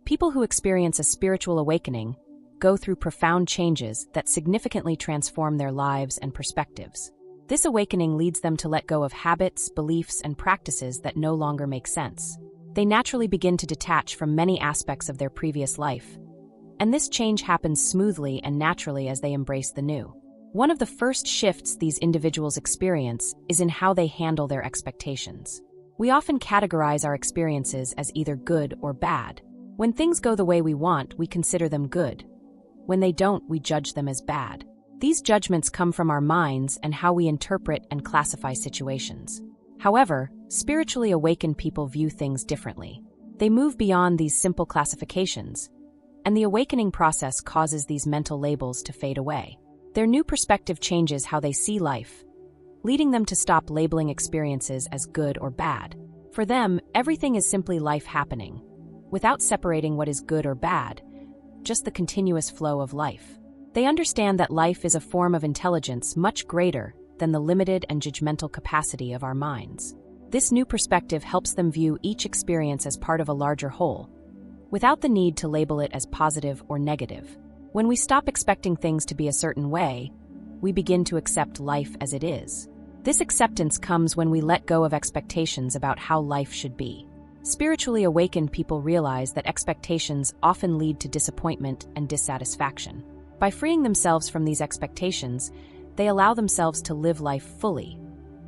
People who experience a spiritual awakening go through profound changes that significantly transform their lives and perspectives. This awakening leads them to let go of habits, beliefs, and practices that no longer make sense. They naturally begin to detach from many aspects of their previous life, and this change happens smoothly and naturally as they embrace the new. One of the first shifts these individuals experience is in how they handle their expectations. We often categorize our experiences as either good or bad. When things go the way we want, we consider them good. When they don't, we judge them as bad. These judgments come from our minds and how we interpret and classify situations. However, spiritually awakened people view things differently. They move beyond these simple classifications, and the awakening process causes these mental labels to fade away. Their new perspective changes how they see life, leading them to stop labeling experiences as good or bad. For them, everything is simply life happening, without separating what is good or bad, just the continuous flow of life. They understand that life is a form of intelligence much greater than the limited and judgmental capacity of our minds. This new perspective helps them view each experience as part of a larger whole, without the need to label it as positive or negative. When we stop expecting things to be a certain way, we begin to accept life as it is. This acceptance comes when we let go of expectations about how life should be. Spiritually awakened people realize that expectations often lead to disappointment and dissatisfaction. By freeing themselves from these expectations, they allow themselves to live life fully,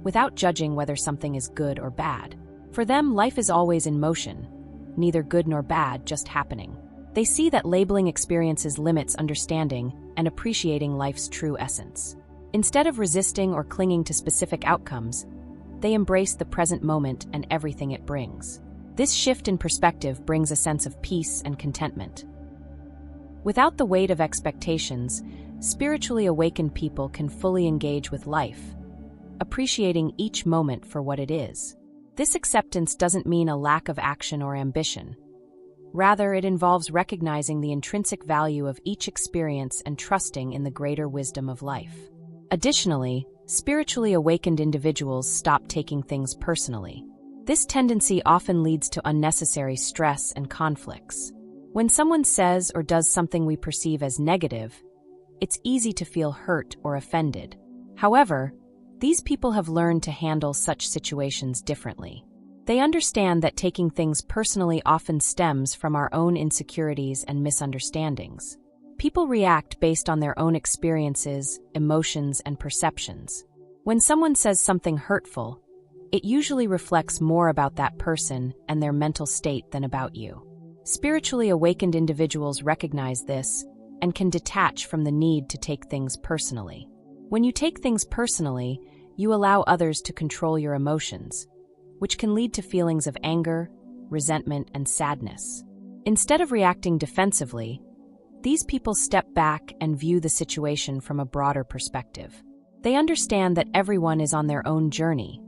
without judging whether something is good or bad. For them, life is always in motion, neither good nor bad, just happening. They see that labeling experiences limits understanding and appreciating life's true essence. Instead of resisting or clinging to specific outcomes, they embrace the present moment and everything it brings. This shift in perspective brings a sense of peace and contentment. Without the weight of expectations, spiritually awakened people can fully engage with life, appreciating each moment for what it is. This acceptance doesn't mean a lack of action or ambition. Rather, it involves recognizing the intrinsic value of each experience and trusting in the greater wisdom of life. Additionally, spiritually awakened individuals stop taking things personally. This tendency often leads to unnecessary stress and conflicts. When someone says or does something we perceive as negative, it's easy to feel hurt or offended. However, these people have learned to handle such situations differently. They understand that taking things personally often stems from our own insecurities and misunderstandings. People react based on their own experiences, emotions, and perceptions. When someone says something hurtful, it usually reflects more about that person and their mental state than about you. Spiritually awakened individuals recognize this and can detach from the need to take things personally. When you take things personally, you allow others to control your emotions, which can lead to feelings of anger, resentment, and sadness. Instead of reacting defensively, these people step back and view the situation from a broader perspective. They understand that everyone is on their own journey,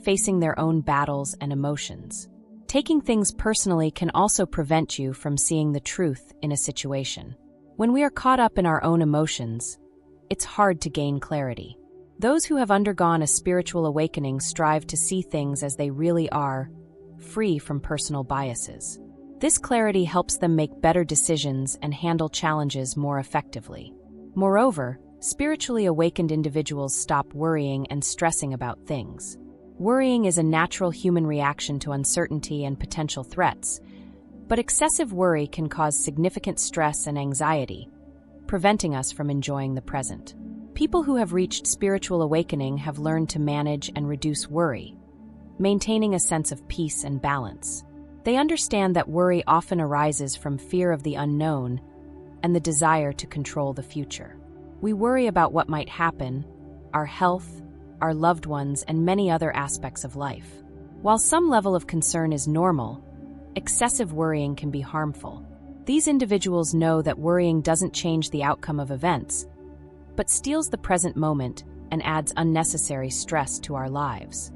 facing their own battles and emotions. Taking things personally can also prevent you from seeing the truth in a situation. When we are caught up in our own emotions, it's hard to gain clarity. Those who have undergone a spiritual awakening strive to see things as they really are, free from personal biases. This clarity helps them make better decisions and handle challenges more effectively. Moreover, spiritually awakened individuals stop worrying and stressing about things. Worrying is a natural human reaction to uncertainty and potential threats, but excessive worry can cause significant stress and anxiety, preventing us from enjoying the present. People who have reached spiritual awakening have learned to manage and reduce worry, maintaining a sense of peace and balance. They understand that worry often arises from fear of the unknown and the desire to control the future. We worry about what might happen, our health, our loved ones, and many other aspects of life. While some level of concern is normal, excessive worrying can be harmful. These individuals know that worrying doesn't change the outcome of events, but steals the present moment and adds unnecessary stress to our lives.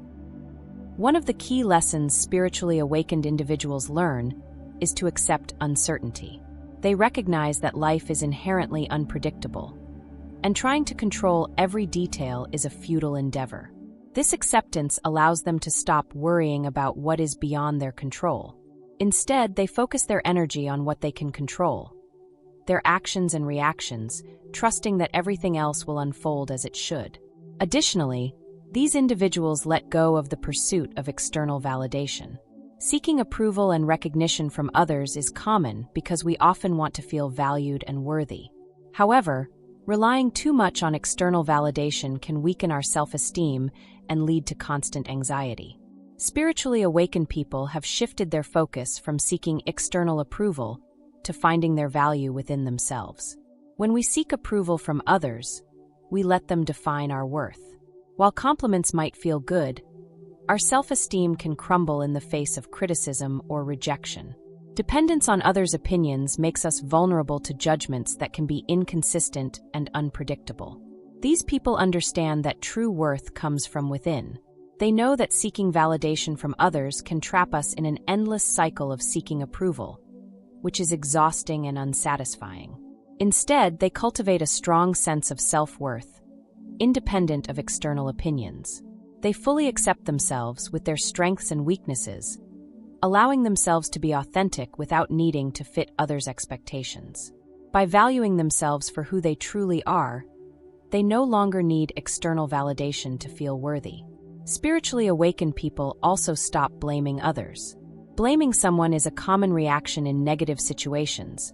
One of the key lessons spiritually awakened individuals learn is to accept uncertainty. They recognize that life is inherently unpredictable, and trying to control every detail is a futile endeavor. This acceptance allows them to stop worrying about what is beyond their control. Instead, they focus their energy on what they can control, their actions and reactions, trusting that everything else will unfold as it should. Additionally, these individuals let go of the pursuit of external validation. Seeking approval and recognition from others is common because we often want to feel valued and worthy. However, relying too much on external validation can weaken our self-esteem and lead to constant anxiety. Spiritually awakened people have shifted their focus from seeking external approval to finding their value within themselves. When we seek approval from others, we let them define our worth. While compliments might feel good, our self-esteem can crumble in the face of criticism or rejection. Dependence on others' opinions makes us vulnerable to judgments that can be inconsistent and unpredictable. These people understand that true worth comes from within. They know that seeking validation from others can trap us in an endless cycle of seeking approval, which is exhausting and unsatisfying. Instead, they cultivate a strong sense of self-worth, independent of external opinions. They fully accept themselves with their strengths and weaknesses, allowing themselves to be authentic without needing to fit others' expectations. By valuing themselves for who they truly are, they no longer need external validation to feel worthy. Spiritually awakened people also stop blaming others. Blaming someone is a common reaction in negative situations,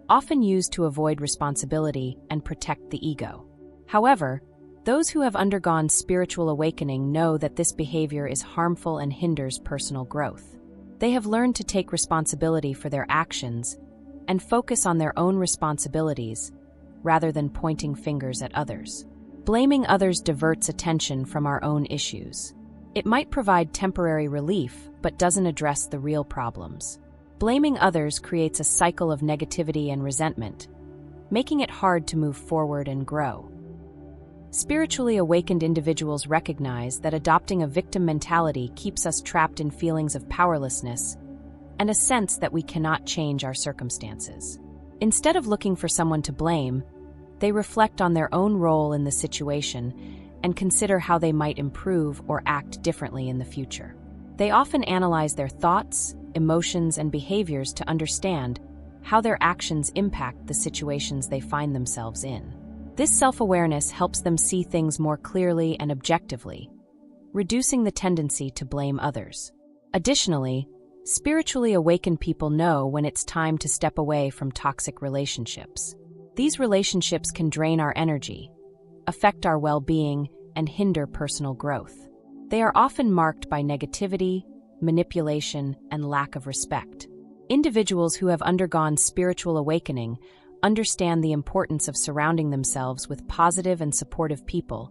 often used to avoid responsibility and protect the ego. However, those who have undergone spiritual awakening know that this behavior is harmful and hinders personal growth. They have learned to take responsibility for their actions and focus on their own responsibilities rather than pointing fingers at others. Blaming others diverts attention from our own issues. It might provide temporary relief, but doesn't address the real problems. Blaming others creates a cycle of negativity and resentment, making it hard to move forward and grow. Spiritually awakened individuals recognize that adopting a victim mentality keeps us trapped in feelings of powerlessness and a sense that we cannot change our circumstances. Instead of looking for someone to blame, they reflect on their own role in the situation and consider how they might improve or act differently in the future. They often analyze their thoughts, emotions, and behaviors to understand how their actions impact the situations they find themselves in. This self-awareness helps them see things more clearly and objectively, reducing the tendency to blame others. Additionally, spiritually awakened people know when it's time to step away from toxic relationships. These relationships can drain our energy, affect our well-being, and hinder personal growth. They are often marked by negativity, manipulation, and lack of respect. Individuals who have undergone spiritual awakening understand the importance of surrounding themselves with positive and supportive people,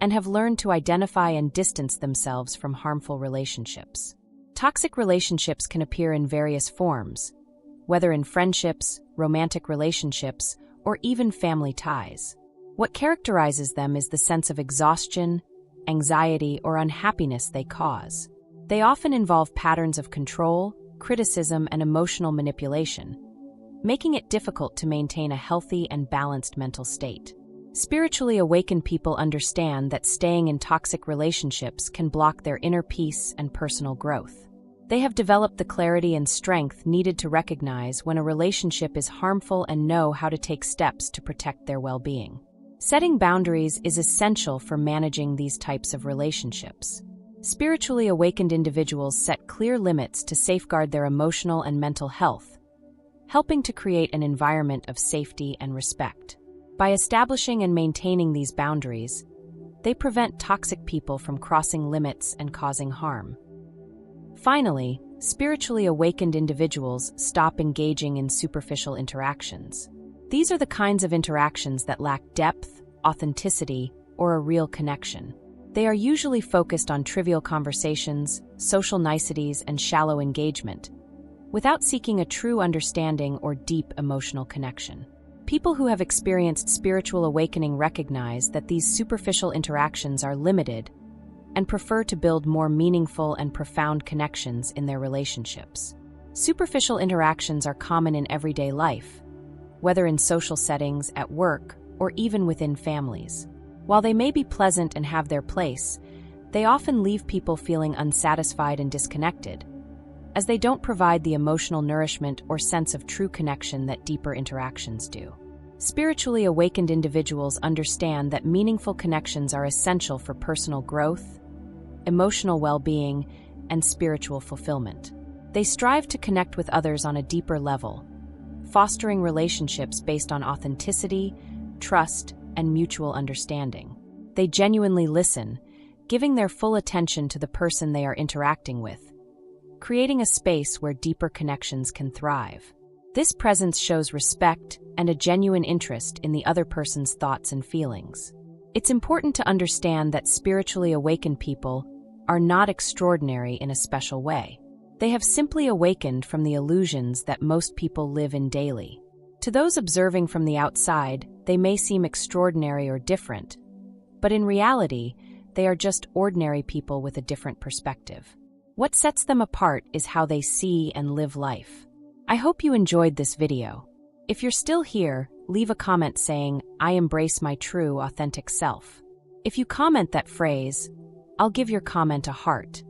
and have learned to identify and distance themselves from harmful relationships. Toxic relationships can appear in various forms, whether in friendships, romantic relationships, or even family ties. What characterizes them is the sense of exhaustion, anxiety, or unhappiness they cause. They often involve patterns of control, criticism, and emotional manipulation, making it difficult to maintain a healthy and balanced mental state. Spiritually awakened people understand that staying in toxic relationships can block their inner peace and personal growth. They have developed the clarity and strength needed to recognize when a relationship is harmful and know how to take steps to protect their well-being. Setting boundaries is essential for managing these types of relationships. Spiritually awakened individuals set clear limits to safeguard their emotional and mental health, helping to create an environment of safety and respect. By establishing and maintaining these boundaries, they prevent toxic people from crossing limits and causing harm. Finally, spiritually awakened individuals stop engaging in superficial interactions. These are the kinds of interactions that lack depth, authenticity, or a real connection. They are usually focused on trivial conversations, social niceties, and shallow engagement, without seeking a true understanding or deep emotional connection. People who have experienced spiritual awakening recognize that these superficial interactions are limited and prefer to build more meaningful and profound connections in their relationships. Superficial interactions are common in everyday life, whether in social settings, at work, or even within families. While they may be pleasant and have their place, they often leave people feeling unsatisfied and disconnected, as they don't provide the emotional nourishment or sense of true connection that deeper interactions do. Spiritually awakened individuals understand that meaningful connections are essential for personal growth, emotional well-being, and spiritual fulfillment. They strive to connect with others on a deeper level, fostering relationships based on authenticity, trust, and mutual understanding. They genuinely listen, giving their full attention to the person they are interacting with, creating a space where deeper connections can thrive. This presence shows respect and a genuine interest in the other person's thoughts and feelings. It's important to understand that spiritually awakened people are not extraordinary in a special way. They have simply awakened from the illusions that most people live in daily. To those observing from the outside, they may seem extraordinary or different, but in reality, they are just ordinary people with a different perspective. What sets them apart is how they see and live life. I hope you enjoyed this video. If you're still here, leave a comment saying, "I embrace my true, authentic self." If you comment that phrase, I'll give your comment a heart.